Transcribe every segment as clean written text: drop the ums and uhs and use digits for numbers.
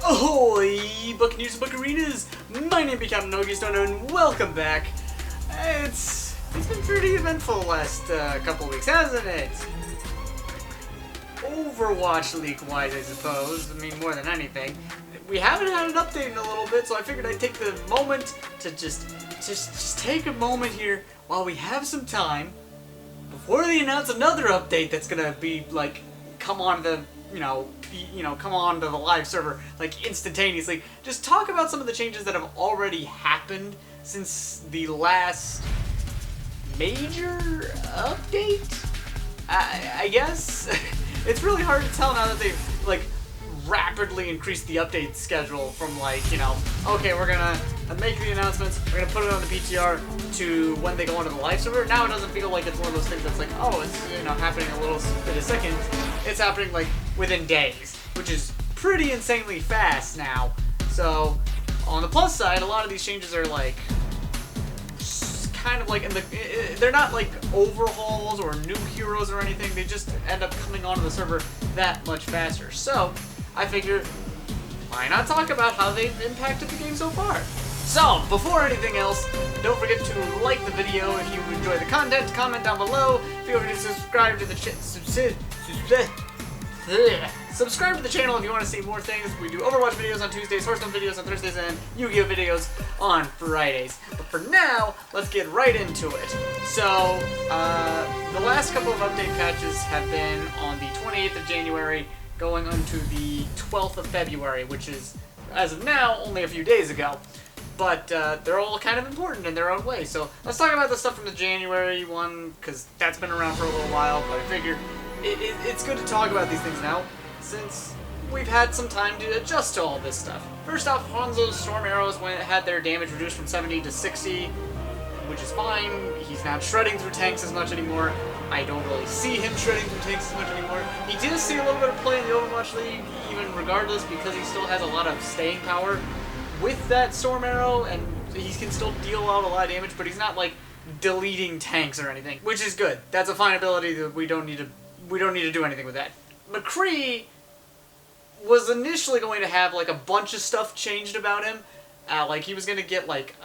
Ahoy, Buccaneers and Buccarinas! My name is Captain Yugioh, and welcome back. It's been pretty eventful the last couple of weeks, hasn't it? Overwatch leak-wise, I suppose. I mean, more than anything. We haven't had an update in a little bit, so I figured I'd take the moment to just take a moment here while we have some time before they announce another update that's gonna be like come on to the live server like instantaneously. Just talk about some of the changes that have already happened since the last major update. I guess it's really hard to tell now that they've like rapidly increased the update schedule from like, okay, we're gonna make the announcements, we're gonna put it on the PTR to when they go onto the live server. Now it doesn't feel like it's one of those things that's like, oh, it's happening a little bit a second. It's happening like within days, which is pretty insanely fast now. So on the plus side, a lot of these changes are like kind of like they're not like overhauls or new heroes or anything. They just end up coming onto the server that much faster. So I figure, why not talk about how they've impacted the game so far? So, before anything else, don't forget to like the video if you enjoy the content, comment down below, feel free to subscribe to the subscribe to the channel if you want to see more things. We do Overwatch videos on Tuesdays, Hearthstone videos on Thursdays, and Yu-Gi-Oh videos on Fridays. But for now, let's get right into it. So, the last couple of update patches have been on the 28th of January, going onto the 12th of February, which is, as of now, only a few days ago. But they're all kind of important in their own way. So let's talk about the stuff from the January one, because that's been around for a little while, but I figure it's good to talk about these things now, since we've had some time to adjust to all this stuff. First off, Hanzo's Storm Arrows had their damage reduced from 70 to 60, which is fine. He's not shredding through tanks as much anymore. I don't really see him shredding through tanks as much anymore. He does see a little bit of play in the Overwatch League, even regardless, because he still has a lot of staying power with that Storm Arrow, and he can still deal out a lot of damage, but he's not like deleting tanks or anything, which is good. That's a fine ability that we don't need to do anything with that. McCree was initially going to have like a bunch of stuff changed about him. Like he was gonna get like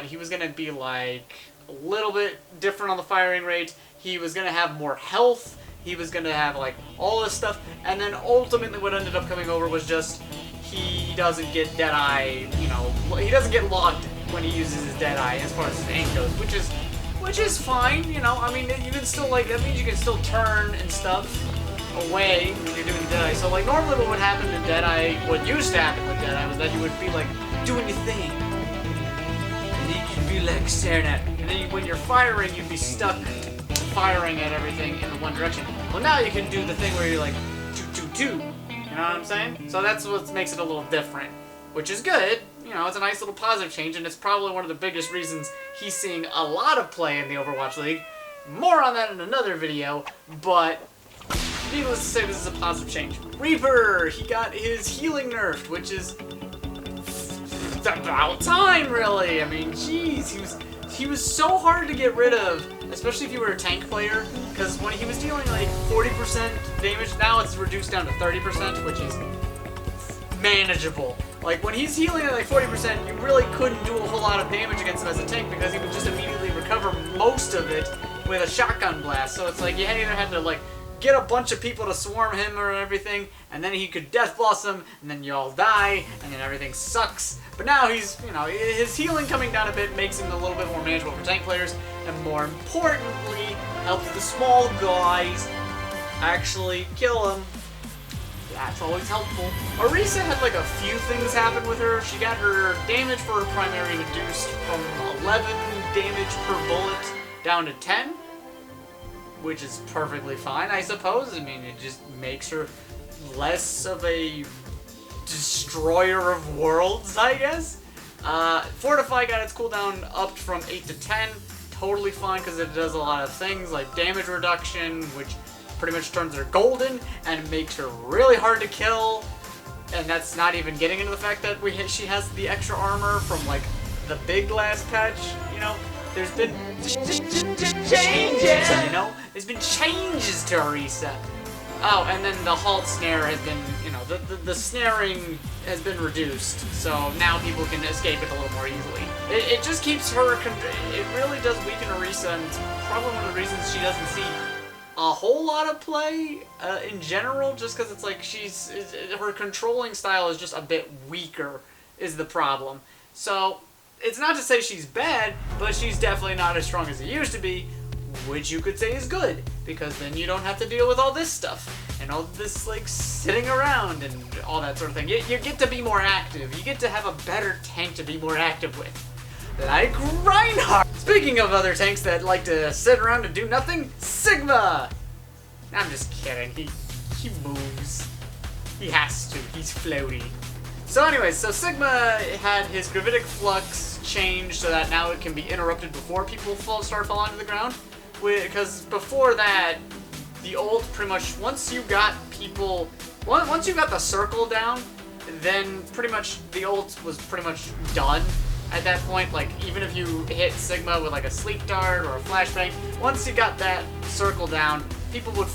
he was gonna be like a little bit different on the firing rate. He was gonna have more health. He was gonna have like all this stuff, and then ultimately what ended up coming over was just he doesn't get Deadeye. He doesn't get logged when he uses his Deadeye as far as his aim goes, which is fine. I mean, you can still like that means you can still turn and stuff away when you're doing Deadeye. So like normally what would happen in Deadeye, what used to happen with Deadeye was that you would be like doing your thing, and then you'd be like staring at it, and then when you're firing, you'd be stuck firing at everything in the one direction. Well, now you can do the thing where you're like two. You know what I'm saying? So that's what makes it a little different, which is good. It's a nice little positive change, and it's probably one of the biggest reasons he's seeing a lot of play in the Overwatch League. More on that in another video, but needless to say, this is a positive change. Reaper, he got his healing nerfed, which is about time, really. I mean, jeez, he was so hard to get rid of, especially if you were a tank player, because when he was dealing like 40% damage, now it's reduced down to 30%, which is manageable. Like when he's healing at like 40%, you really couldn't do a whole lot of damage against him as a tank because he would just immediately recover most of it with a shotgun blast. So it's like you either had to like get a bunch of people to swarm him or everything, and then he could Death Blossom, and then you all die, and then everything sucks. But now he's, his healing coming down a bit makes him a little bit more manageable for tank players, and more importantly, helps the small guys actually kill him. That's always helpful. Orisa had like a few things happen with her. She got her damage for her primary reduced from 11 damage per bullet down to 10. Which is perfectly fine, I suppose. I mean, it just makes her less of a destroyer of worlds, I guess. Fortify got its cooldown upped from 8 to 10. Totally fine, because it does a lot of things like damage reduction, which pretty much turns her golden and makes her really hard to kill. And that's not even getting into the fact that she has the extra armor from like the big last patch, There's been changes, There's been changes to Orisa. Oh, and then the halt snare has been, you know, the snaring has been reduced, so now people can escape it a little more easily. It just keeps her, it really does weaken Orisa, and it's probably one of the reasons she doesn't see a whole lot of play in general, just because it's like her controlling style is just a bit weaker is the problem. So, it's not to say she's bad, but she's definitely not as strong as it used to be, which you could say is good, because then you don't have to deal with all this stuff, and all this, like, sitting around and all that sort of thing. You get to be more active. You get to have a better tank to be more active with. Like Reinhardt! Speaking of other tanks that like to sit around and do nothing, Sigma! I'm just kidding. He moves. He has to. He's floaty. So anyways, so Sigma had his gravitic flux change so that now it can be interrupted before people start falling to the ground. Because before that, the ult pretty much, once you got the circle down, then pretty much the ult was pretty much done at that point. Like, even if you hit Sigma with like a sleep dart or a flashbang, once you got that circle down, people would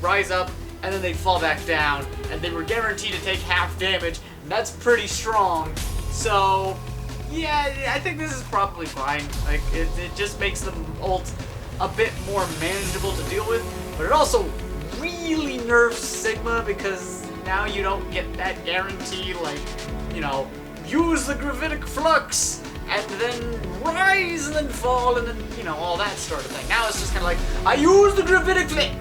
rise up, and then they'd fall back down, and they were guaranteed to take half damage, and that's pretty strong. So, yeah, I think this is probably fine. Like, it just makes the ult a bit more manageable to deal with, but it also really nerfs Sigma, because now you don't get that guarantee, like, you know, use the gravitic flux, and then rise, and then fall, and then, you know, all that sort of thing. Now it's just kind of like, I use the gravitic flux.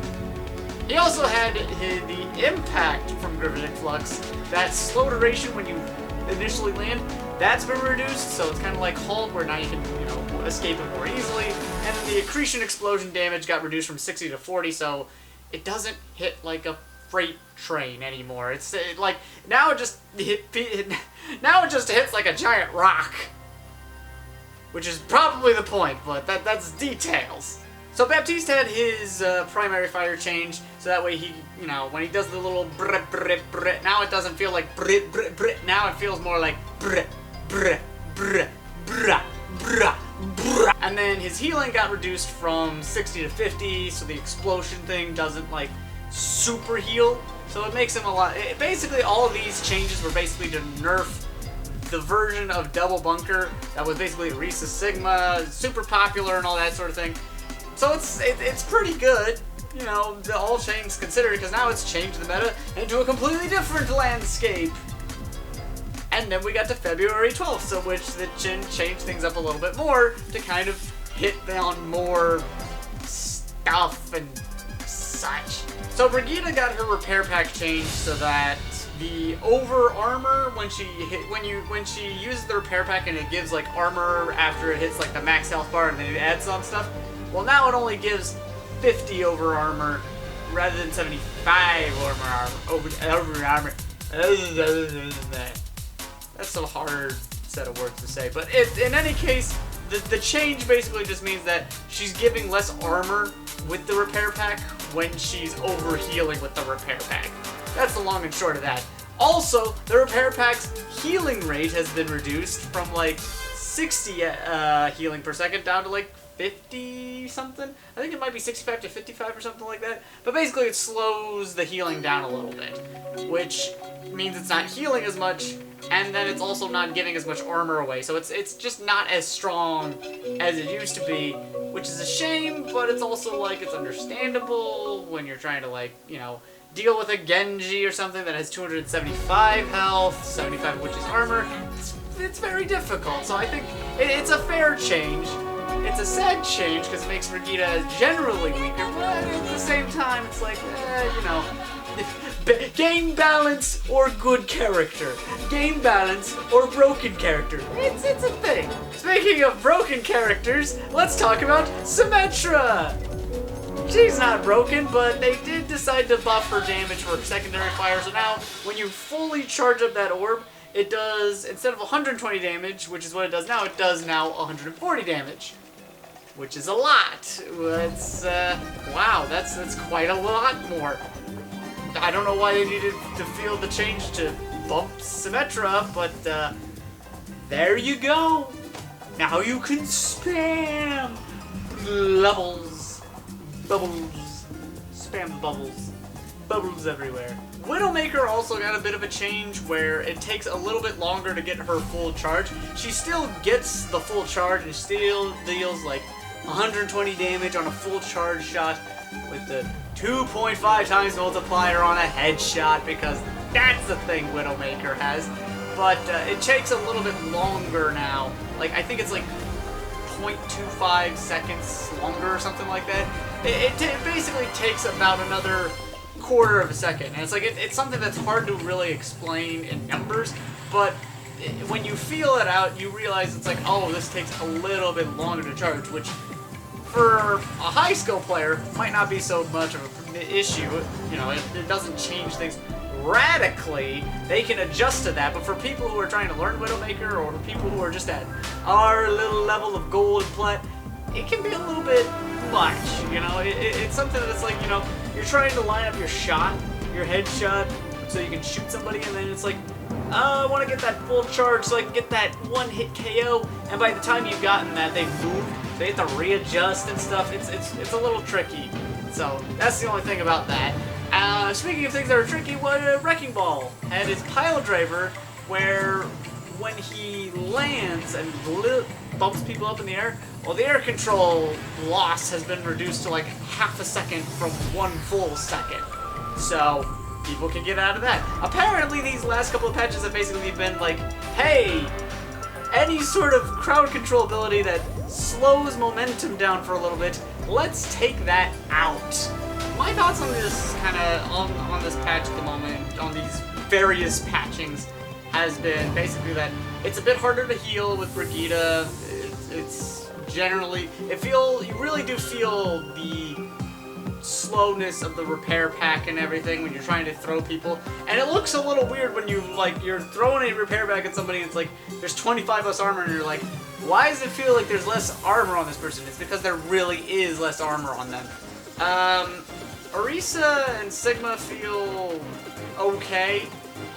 He also had the impact from gravitic flux, that slow duration when you initially land, that's been reduced, so it's kind of like Halt, where now you can, you know, escape it more easily. And then the accretion explosion damage got reduced from 60 to 40, so it doesn't hit like a freight train anymore. It's like now it just hits like a giant rock, which is probably the point, but that's details. So Baptiste had his primary fire change, so that way he, you know, when he does the little brr brr brr, now it doesn't feel like brr brr brr, now it feels more like brr brr brr brr brr brr. And then his healing got reduced from 60 to 50, so the explosion thing doesn't like super heal, so it makes him a lot. Basically, all of these changes were basically to nerf the version of Double Bunker that was basically Orisa Sigma, super popular and all that sort of thing. So it's pretty good, you know, all things considered, because now it's changed the meta into a completely different landscape. And then we got to February 12th, so which the Chin changed things up a little bit more to kind of hit on more stuff and such. So Brigitta got her repair pack changed so that the over armor, when she uses the repair pack and it gives like armor after it hits like the max health bar and then it adds on stuff, well, now it only gives 50 over armor rather than 75 over armor. That's a hard set of words to say, but in any case, the change basically just means that she's giving less armor with the repair pack when she's over healing with the repair pack. That's the long and short of that. Also, the repair pack's healing rate has been reduced from like 60 healing per second down to like 50 something. I think it might be 65 to 55 or something like that. But basically it slows the healing down a little bit, which means it's not healing as much, and then it's also not giving as much armor away. So it's just not as strong as it used to be, which is a shame, but it's also like it's understandable when you're trying to, like, you know, deal with a Genji or something that has 275 health, 75 of which is armor. It's very difficult, so I think it's a fair change. It's a sad change because it makes Vegeta generally weaker, but at the same time, it's like, you know, game balance or good character, game balance or broken character. It's a thing. Speaking of broken characters, let's talk about Symmetra. She's not broken, but they did decide to buff her damage for secondary fire, so now when you fully charge up that orb, it does, instead of 120 damage, which is what it does now, it does now 140 damage. Which is a lot. It's, wow, that's quite a lot more. I don't know why they needed to feel the change to bump Symmetra, but, there you go. Now you can spam levels. Bubbles. Spam the bubbles. bubbles everywhere. Widowmaker also got a bit of a change where it takes a little bit longer to get her full charge. She still gets the full charge and still deals like 120 damage on a full charge shot with the 2.5 times multiplier on a headshot, because that's the thing Widowmaker has. But it takes a little bit longer now. Like, I think it's like 0.25 seconds longer or something like that. It basically takes about another quarter of a second. And it's like, it's something that's hard to really explain in numbers, but when you feel it out, you realize it's like, oh, this takes a little bit longer to charge, which for a high skill player might not be so much of an issue. You know, it doesn't change things radically. They can adjust to that, but for people who are trying to learn Widowmaker, or people who are just at our little level of gold and plat, it can be a little bit much, you know? It's something that's like, you know, you're trying to line up your shot, your headshot, so you can shoot somebody, and then it's like, I want to get that full charge so I can get that one-hit KO, and by the time you've gotten that, they've moved, so you have to readjust and stuff. It's a little tricky. So that's the only thing about that. Speaking of things that are tricky, Wrecking Ball had his pile driver, where when he lands and bumps people up in the air, well, the air control loss has been reduced to like half a second from 1 full second. So people can get out of that. Apparently, these last couple of patches have basically been like, hey, any sort of crowd control ability that slows momentum down for a little bit, let's take that out. My thoughts on this on this patch at the moment, on these various patchings, has been basically that it's a bit harder to heal with Brigitta. It's generally, you really do feel the slowness of the repair pack and everything when you're trying to throw people, and it looks a little weird when you're throwing a repair pack at somebody and it's like there's 25 less armor, and you're like, why does it feel like there's less armor on this person? It's because there really is less armor on them. Orisa and Sigma feel okay.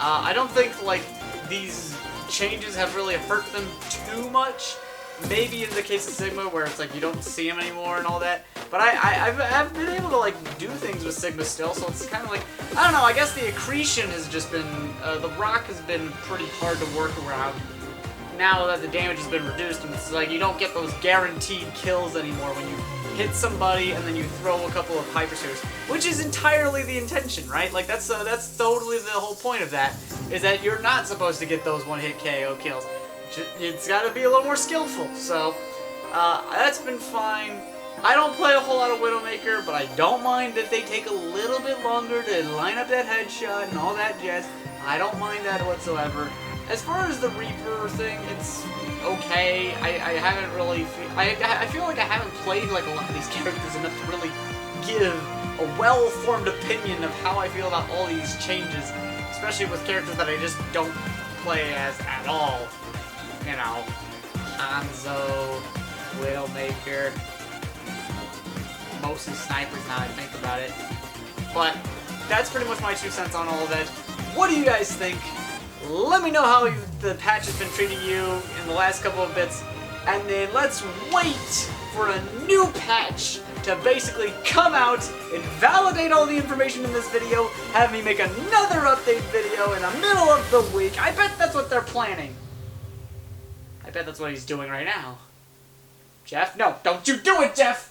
I don't think like these changes have really hurt them too much. Maybe in the case of Sigma, where it's like you don't see him anymore and all that. But I've been able to like do things with Sigma still, so it's kind of like, I don't know. I guess the accretion has just been the rock has been pretty hard to work around. Now that the damage has been reduced, and it's like you don't get those guaranteed kills anymore when you hit somebody and then you throw a couple of hyper spheres, which is entirely the intention, right? Like that's totally the whole point of that, is that you're not supposed to get those one-hit KO kills. It's got to be a little more skillful. So that's been fine. I don't play a whole lot of Widowmaker, but I don't mind that they take a little bit longer to line up that headshot and all that jazz. I don't mind that whatsoever. As far as the Reaper thing, it's okay. I haven't really... I feel like I haven't played like a lot of these characters enough to really give a well-formed opinion of how I feel about all these changes, especially with characters that I just don't play as at all. You know, Hanzo, Widowmaker, mostly snipers now I think about it. But that's pretty much my 2 cents on all of that. What do you guys think? Let me know how the patch has been treating you in the last couple of bits, and then let's wait for a new patch to basically come out and validate all the information in this video, have me make another update video in the middle of the week. I bet that's what they're planning. I bet that's what he's doing right now. Jeff? No, don't you do it, Jeff!